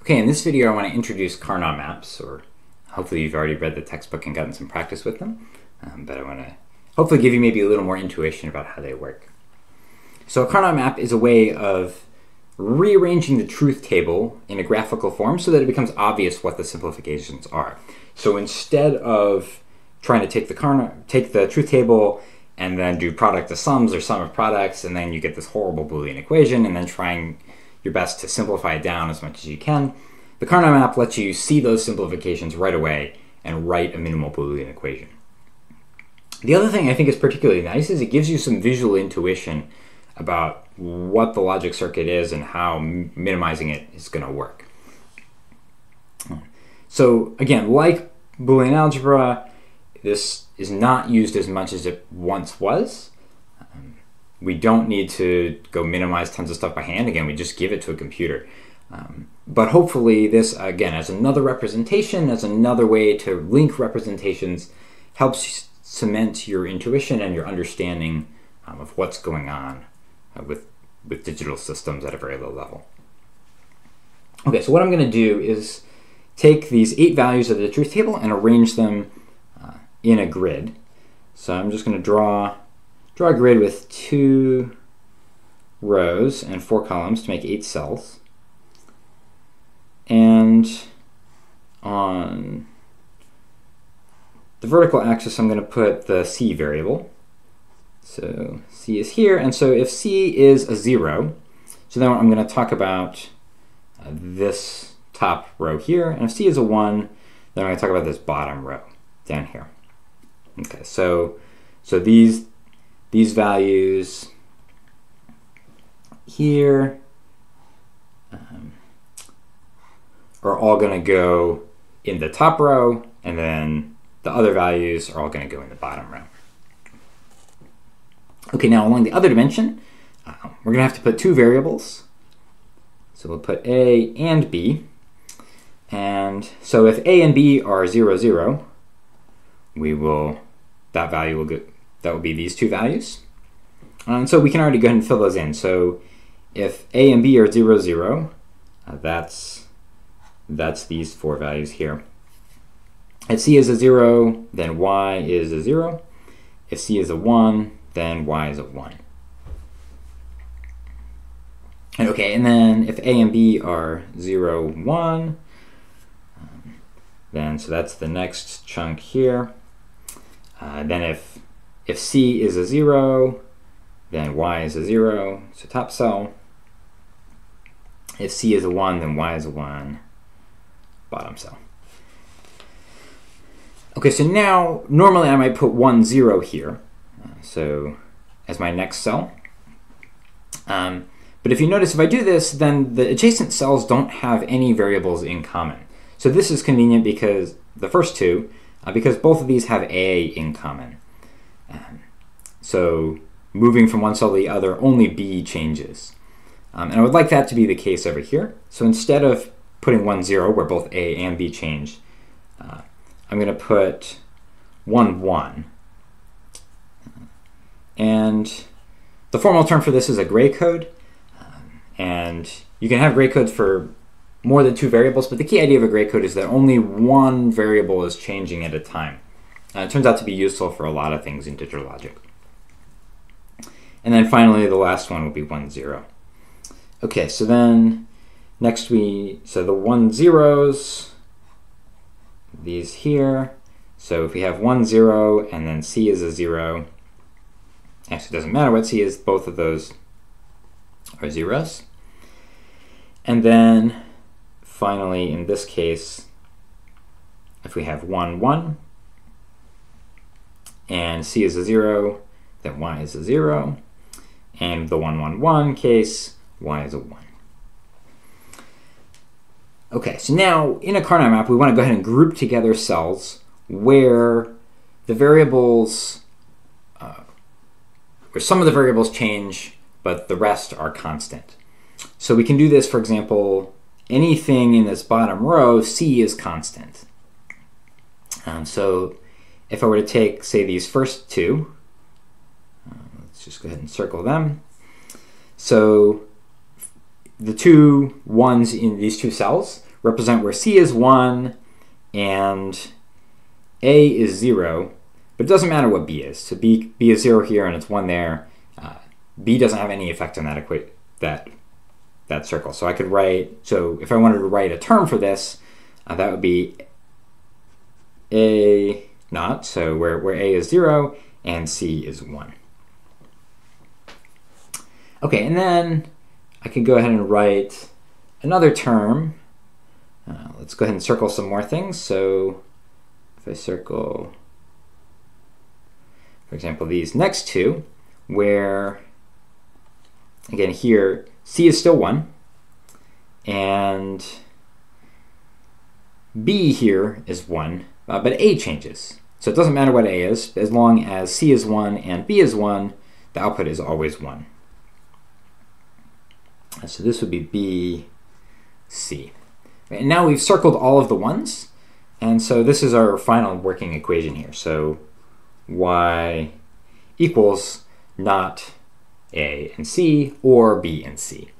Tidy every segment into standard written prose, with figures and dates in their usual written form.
Okay, in this video I want to introduce Karnaugh maps, or hopefully you've already read the textbook and gotten some practice with them, but I want to hopefully give you maybe a little more intuition about how they work. So a Karnaugh map is a way of rearranging the truth table in a graphical form so that it becomes obvious what the simplifications are. So instead of trying to take the truth table and then do product of sums or sum of products, and then you get this horrible Boolean equation, and then trying your best to simplify it down as much as you can, the Karnaugh map lets you see those simplifications right away and write a minimal Boolean equation. The other thing I think is particularly nice is it gives you some visual intuition about what the logic circuit is and how minimizing it is going to work. So again, like Boolean algebra, this is not used as much as it once was. We don't need to go minimize tons of stuff by hand. Again, we just give it to a computer. But hopefully this, again, as another representation, as another way to link representations, helps cement your intuition and your understanding of what's going on with digital systems at a very low level. Okay, so what I'm going to do is take these 8 values of the truth table and arrange them in a grid. So I'm just going to draw a grid with 2 rows and 4 columns to make 8 cells. And on the vertical axis, I'm going to put the C variable. So C is here, and so if C is a 0, so then I'm going to talk about this top row here, and if C is a 1, then I'm going to talk about this bottom row down here. Okay, so these values here are all going to go in the top row, and then the other values are all going to go in the bottom row. Okay, now along the other dimension, we're going to have to put 2 variables. So we'll put A and B. And so if A and B are 0, 0, that will be these 2 values. And so we can already go ahead and fill those in. So if A and B are 0, 0, that's these 4 values here. If C is a 0, then Y is a 0. If C is a 1, then Y is a 1. And okay, and then if A and B are 0, 1, then so that's the next chunk here. Then if C is a 0, then Y is a 0, so top cell. If C is a 1, then Y is a 1, bottom cell. Okay, so now normally I might put 1, 0 here, so as my next cell. But if you notice, if I do this, then the adjacent cells don't have any variables in common. So this is convenient because the first 2, because both of these have A in common. So moving from one cell to the other, only B changes. And I would like that to be the case over here. So instead of putting 1, 0, where both A and B change, I'm going to put 1, 1. And the formal term for this is a gray code. And you can have gray codes for more than 2 variables, but the key idea of a gray code is that only one variable is changing at a time. It turns out to be useful for a lot of things in digital logic. And then finally, the last one will be 1, 0. Okay, so then next so the 1, 0s, these here. So if we have 1, 0, and then C is a 0, actually it doesn't matter what C is, both of those are zeros. And then finally, in this case, if we have 1, 1, and C is a 0, then Y is a 0. And the 1, 1, 1 case, Y is a 1. Okay, so now in a Karnaugh map, we want to go ahead and group together cells where the variables, where some of the variables change, but the rest are constant. So we can do this, for example, anything in this bottom row, C is constant. So if I were to take, say, these first 2, let's just go ahead and circle them. So the two ones in these two cells represent where C is 1 and A is 0, but it doesn't matter what B is. So B is 0 here and it's 1 there. B doesn't have any effect on that circle. So I could write, so if I wanted to write a term for this, that would be A naught, so where A is 0 and C is 1. Okay, and then I can go ahead and write another term. Let's go ahead and circle some more things. So if I circle, for example, these next two, where, again, here, C is still 1, and B here is 1, but A changes. So it doesn't matter what A is, as long as C is 1 and B is 1, the output is always 1. So this would be B, C. And now we've circled all of the 1s, and so this is our final working equation here. So Y equals not A and C or B and C.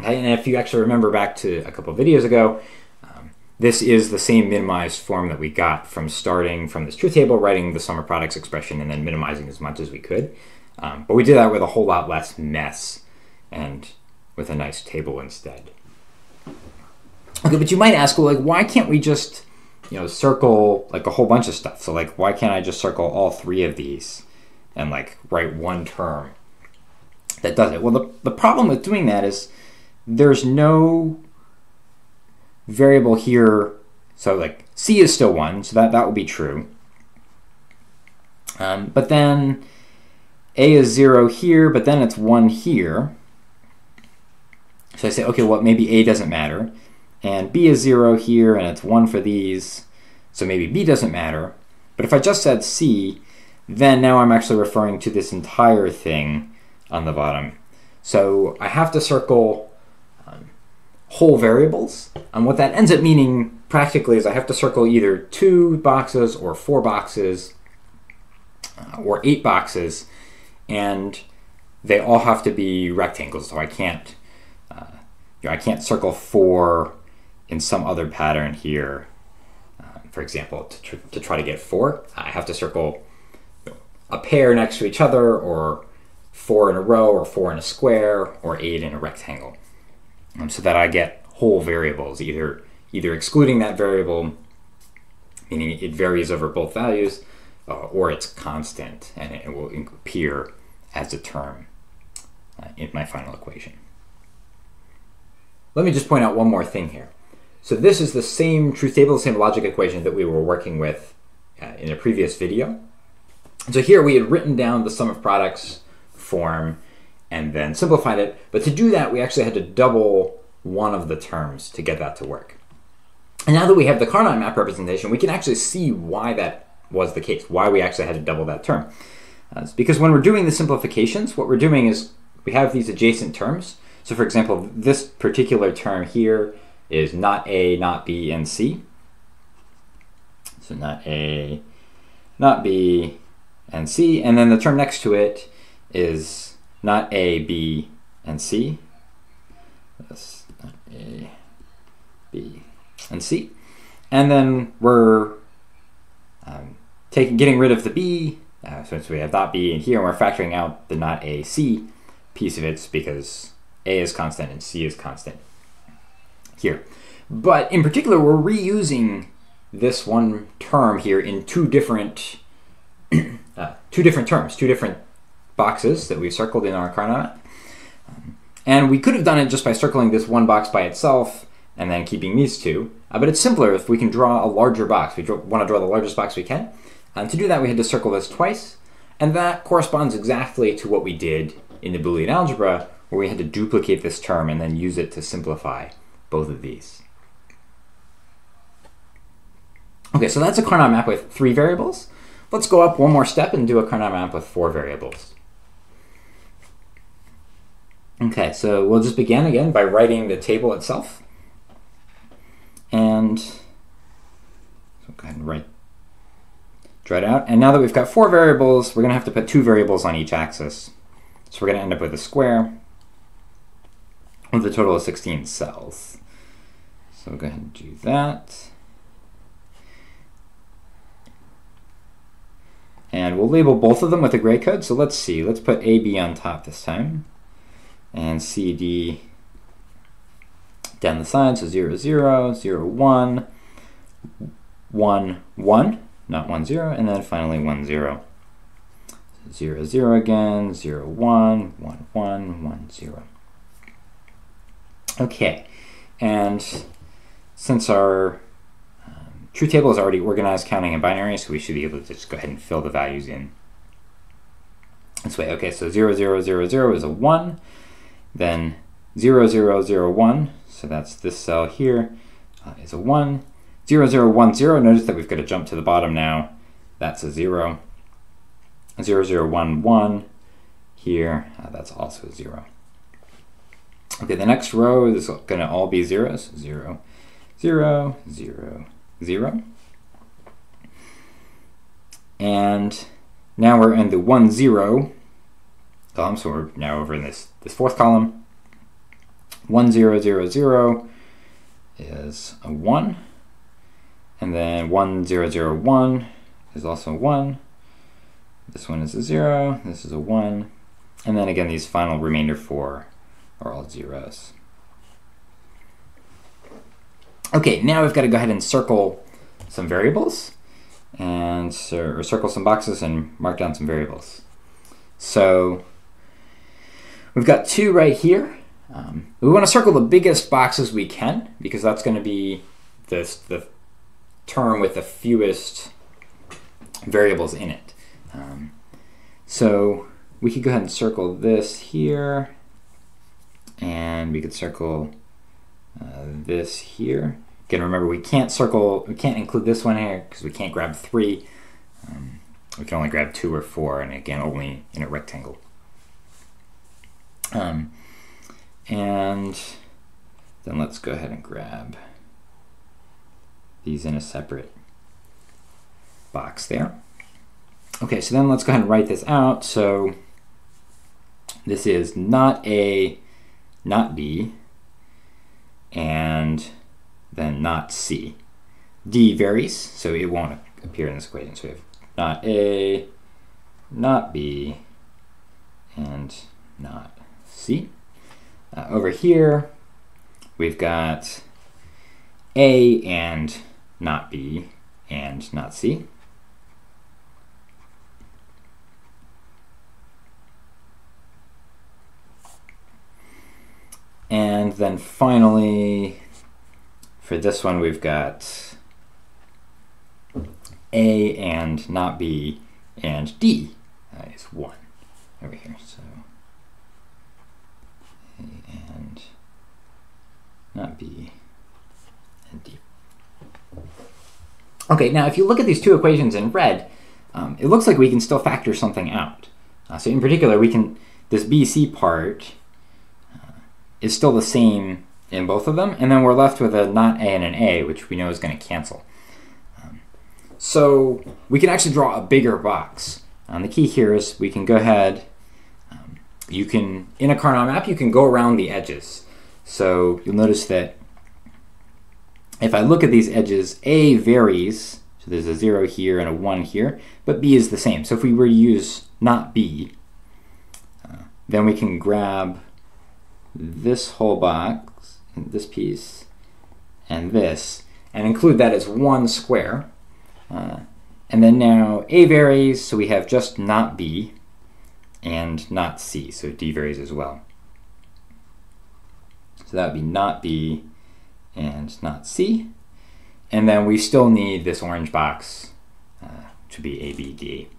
Okay, and if you actually remember back to a couple of videos ago, this is the same minimized form that we got from starting from this truth table, writing the sum of products expression, and then minimizing as much as we could. But we did that with a whole lot less mess and with a nice table instead. Okay, but you might ask, well, like, why can't we just, circle like a whole bunch of stuff? So like, why can't I just circle all 3 of these and like write one term that does it? Well, the problem with doing that is there's no variable here. So like C is still 1, so that will be true. But then A is 0 here, but then it's 1 here. So I say, okay, well, maybe A doesn't matter. And B is 0 here, and it's 1 for these. So maybe B doesn't matter. But if I just said C, then now I'm actually referring to this entire thing on the bottom. So I have to circle whole variables. And what that ends up meaning practically is I have to circle either 2 boxes or 4 boxes or 8 boxes. And they all have to be rectangles. So I can't circle 4 in some other pattern here. For example, to try to get 4, I have to circle a pair next to each other, or 4 in a row, or 4 in a square, or 8 in a rectangle, so that I get whole variables, either excluding that variable, meaning it varies over both values, or it's constant and it will appear as a term in my final equation. Let me just point out one more thing here. So this is the same truth table, the same logic equation that we were working with in a previous video. And so here we had written down the sum of products form and then simplified it. But to do that, we actually had to double one of the terms to get that to work. And now that we have the Karnaugh map representation, we can actually see why that was the case, why we actually had to double that term. It's because when we're doing the simplifications, what we're doing is we have these adjacent terms. So for example, this particular term here is not A, not B, and C. So not A, not B, and C. And then the term next to it is not A, B, and C. That's not A, B, and C. And then we're getting rid of the B. So we have not B in here, and we're factoring out the not A, C piece of it because A is constant and C is constant here. But in particular, we're reusing this one term here in two different terms, two different boxes that we've circled in our Karnaugh map. And we could have done it just by circling this one box by itself and then keeping these two. But it's simpler if we can draw a larger box. We want to draw the largest box we can. And to do that, we had to circle this twice. And that corresponds exactly to what we did in the Boolean algebra, where we had to duplicate this term and then use it to simplify both of these. Okay, so that's a Karnaugh map with 3 variables. Let's go up one more step and do a Karnaugh map with 4 variables. Okay, so we'll just begin again by writing the table itself. And so go ahead and draw it out. And now that we've got 4 variables, we're going to have to put 2 variables on each axis. So we're going to end up with a square with a total of 16 cells. So we'll go ahead and do that. And we'll label both of them with a gray code. So let's see, let's put AB on top this time. And CD down the side, so 0, 0, 0, 1, 1, 1, not 1, 0, and then finally 1, 0. 0, 0 again, 0, 1, 1, 1, 1, 0. Okay, and since our truth table is already organized, counting in binary, so we should be able to just go ahead and fill the values in this way. Okay, so 0, 0, 0, 0 is a 1, then 0, 0, 0, 1, so that's this cell here, is a 1. 0, 0, 1, 0, notice that we've got to jump to the bottom now, that's a 0. 0, 0, 1, 1 here, that's also a 0. Okay, the next row is going to all be zeros. 0, 0, 0, 0. And now we're in the 1, 0 column, so we're now over in this fourth column. 1, 0, 0, 0 is a 1. And then 1, 0, 0, 1 is also a 1. This one is a 0, this is a 1. And then again, these final remainder 4 are all zeros. Okay, now we've got to go ahead and circle some variables, and or circle some boxes and mark down some variables. So we've got 2 right here. We want to circle the biggest boxes we can, because that's going to be the term with the fewest variables in it. So we could go ahead and circle this here, and we could circle this here. Again, remember, we can't include this one here because we can't grab 3. We can only grab 2 or 4, and again, only in a rectangle. And then let's go ahead and grab these in a separate box there. Okay, so then let's go ahead and write this out. So this is not A, not B, and then not C. D varies, so it won't appear in this equation. So we have not A, not B, and not C. Over here, we've got A and not B and not C. And then finally, for this one, we've got A and not B and D is 1 over here. So A and not B and D. Okay, now if you look at these 2 equations in red, it looks like we can still factor something out. So in particular, we can, this BC part is still the same in both of them, and then we're left with a not A and an A, which we know is going to cancel. So we can actually draw a bigger box. The key here is we can go ahead, you can, in a Karnaugh map, you can go around the edges. So you'll notice that if I look at these edges, A varies, so there's a 0 here and a 1 here, but B is the same. So if we were to use not B, then we can grab this whole box, this piece, and this, and include that as 1 square. And then now A varies, so we have just not B and not C, so D varies as well. So that would be not B and not C. And then we still need this orange box to be A, B, D.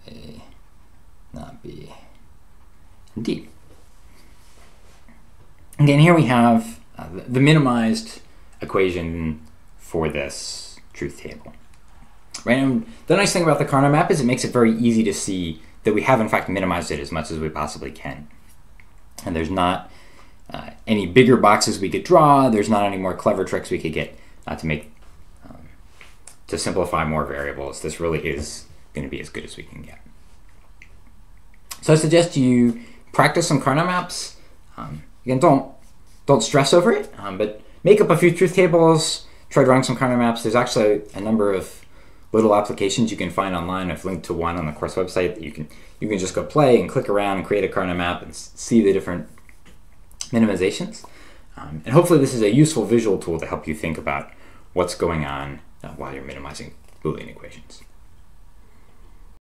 A, not B, and D. Again, here we have the minimized equation for this truth table. Right? And the nice thing about the Karnaugh map is it makes it very easy to see that we have in fact minimized it as much as we possibly can. And there's not any bigger boxes we could draw. There's not any more clever tricks we could get to simplify more variables. This really is going to be as good as we can get. So I suggest you practice some Karnaugh maps Again, don't stress over it, but make up a few truth tables, try drawing some Karnaugh maps. There's actually a number of little applications you can find online. I've linked to one on the course website that you can just go play and click around and create a Karnaugh map and see the different minimizations. And hopefully this is a useful visual tool to help you think about what's going on while you're minimizing Boolean equations.